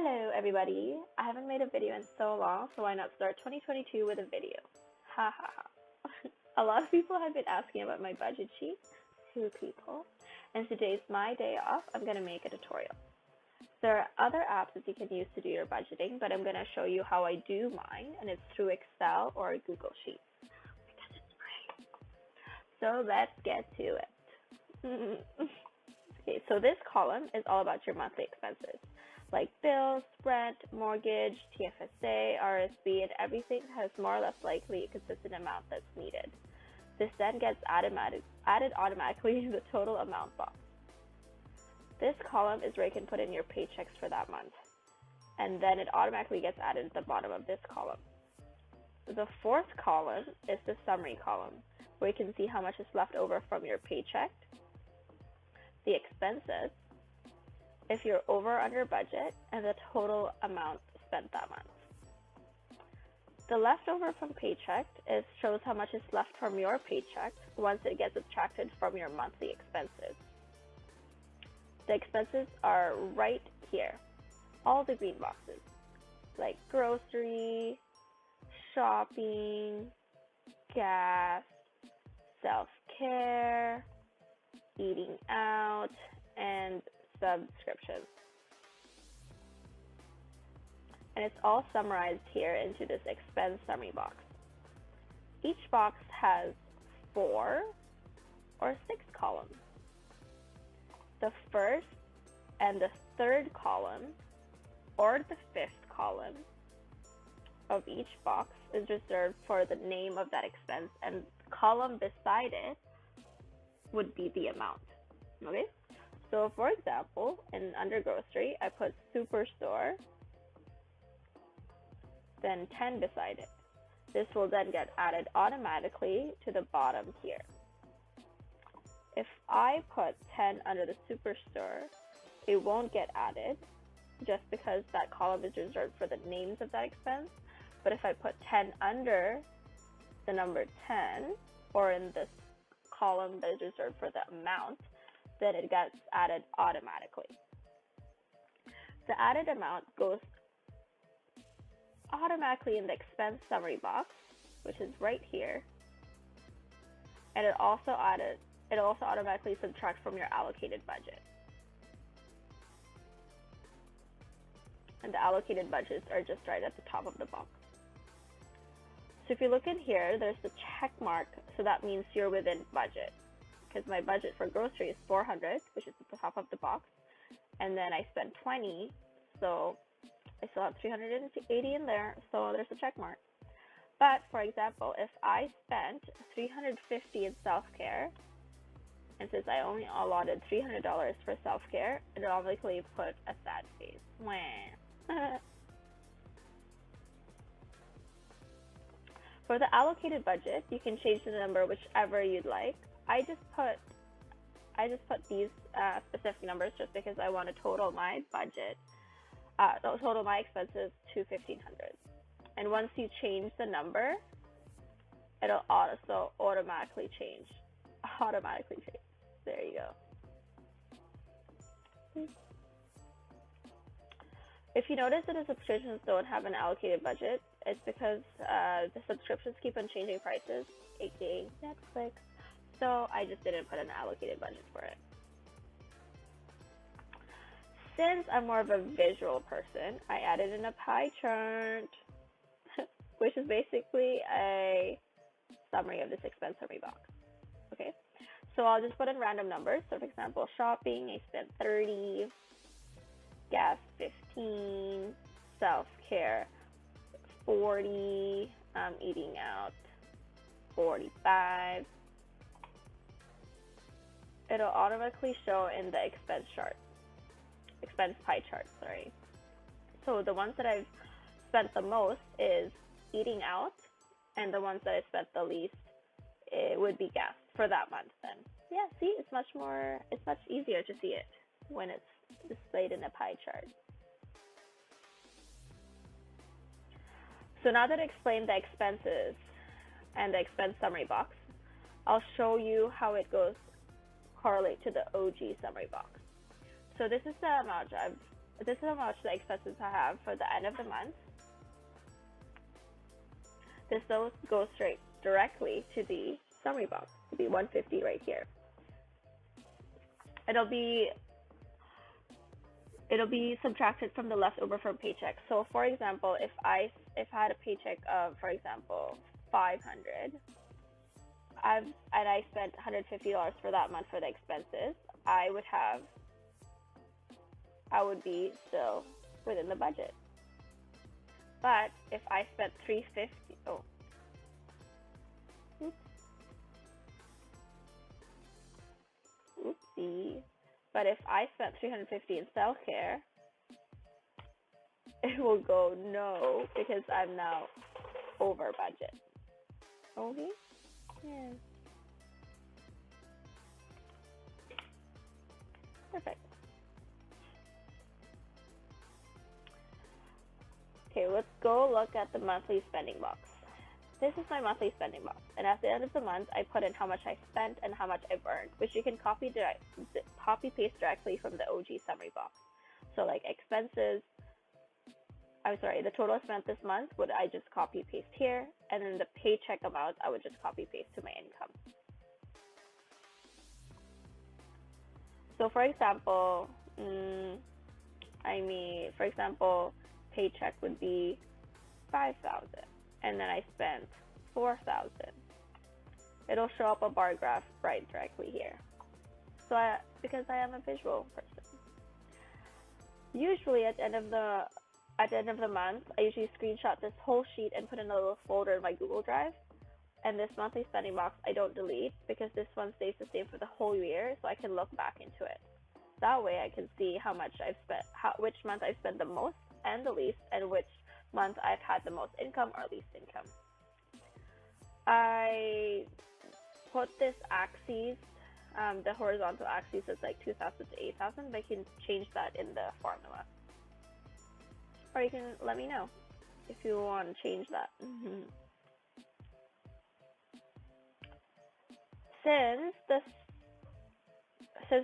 Hello everybody, I haven't made a video in so long, so why not start 2022 with a video? Ha ha ha. A lot of people have been asking about my budget sheet, 2 people, and today's my day off, I'm going to make a tutorial. There are other apps that you can use to do your budgeting, but I'm going to show you how I do mine, and it's through Excel or Google Sheets. Because it's free. So let's get to it. Okay, so this column is all about your monthly expenses, like bills, rent, mortgage, TFSA, RSP, and everything that has more or less likely a consistent amount that's needed. This then gets added automatically in the total amount box. This column is where you can put in your paychecks for that month, and then it automatically gets added at the bottom of this column. The fourth column is the summary column, where you can see how much is left over from your paycheck, the expenses, if you're over or under budget, and the total amount spent that month. The leftover from paycheck shows how much is left from your paycheck once it gets subtracted from your monthly expenses. The expenses are right here, all the green boxes, like grocery, shopping, gas, self-care, eating out, and subscriptions. And it's all summarized here into this expense summary box. Each box has 4 or 6 columns. The first and the third column, or the fifth column of each box, is reserved for the name of that expense, and the column beside it would be the amount. Okay? So for example, under grocery, I put superstore, then 10 beside it. This will then get added automatically to the bottom here. If I put 10 under the superstore, it won't get added just because that column is reserved for the names of that expense. But if I put 10 under the number 10, or in this column that is reserved for the amount, then it gets added automatically. The added amount goes automatically in the expense summary box, which is right here, and it also automatically subtracts from your allocated budget. And the allocated budgets are just right at the top of the box. So if you look in here, there's the check mark, so that means you're within budget. Because my budget for grocery is $400, which is at the top of the box, and then I spent $20, so I still have $380 in there, so there's a check mark. But for example, if I spent $350 in self-care, and since I only allotted $300 for self-care, it automatically put a sad face. Wah. For the allocated budget, you can change the number whichever you'd like. I just put these specific numbers just because I want to total my budget, total my expenses to $1,500. And once you change the number, it'll also automatically change. There you go. If you notice that the subscriptions don't have an allocated budget, it's because the subscriptions keep on changing prices, aka Netflix. So I just didn't put an allocated budget for it. Since I'm more of a visual person, I added in a pie chart, which is basically a summary of this expense summary box. Okay, so I'll just put in random numbers. So for example, shopping, I spent $30, gas $15, self-care $40, eating out $45. It'll automatically show in the expense pie chart, sorry. So the ones that I've spent the most is eating out, and the ones that I spent the least, it would be gas for that month then. Yeah, see, it's much easier to see it when it's displayed in a pie chart. So now that I explained the expenses and the expense summary box, I'll show you how it goes correlate to the OG summary box. So this is the amount this is how much the expenses I have for the end of the month. This goes straight directly to the summary box, the 150 right here. It'll be subtracted from the leftover from paycheck. So for example, if I had a paycheck of, for example, 500, and I spent $150 for that month for the expenses, I would be still within the budget. But if I spent $350, oopsie. But if I spent $350 in self-care, it will go no, because I'm now over budget. Okay? Yeah. Perfect. Okay, let's go look at the monthly spending box. This is my monthly spending box, and at the end of the month, I put in how much I spent and how much I've earned, which you can copy paste directly from the OG summary box. So like expenses, the total spent this month I just copy paste here, and then the paycheck amount I would just copy paste to my income. So for example, paycheck would be 5,000, and then I spent 4,000. It'll show up a bar graph right directly here. So because I am a visual person. Usually at the end of the month, I usually screenshot this whole sheet and put in a little folder in my Google Drive. And this monthly spending box I don't delete, because this one stays the same for the whole year, so I can look back into it. That way I can see how much I've spent, which month I've spent the most and the least, and which month I've had the most income or least income. I put this axis, the horizontal axis is like 2,000 to 8,000, but you can change that in the formula. Or you can let me know if you want to change that. Since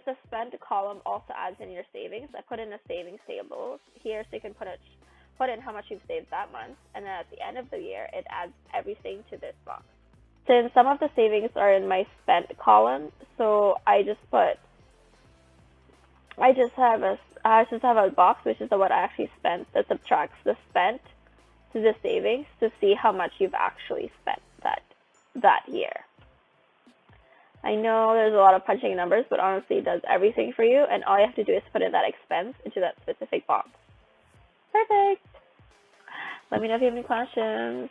the spend column also adds in your savings, I put in a savings table here, so you can put in how much you've saved that month, and then at the end of the year, it adds everything to this box. Since some of the savings are in my spent column, so I just have a box, which is what I actually spent, that subtracts the spent to the savings to see how much you've actually spent that year. I know there's a lot of punching numbers, but honestly, it does everything for you, and all you have to do is put in that expense into that specific box. Perfect! Let me know if you have any questions.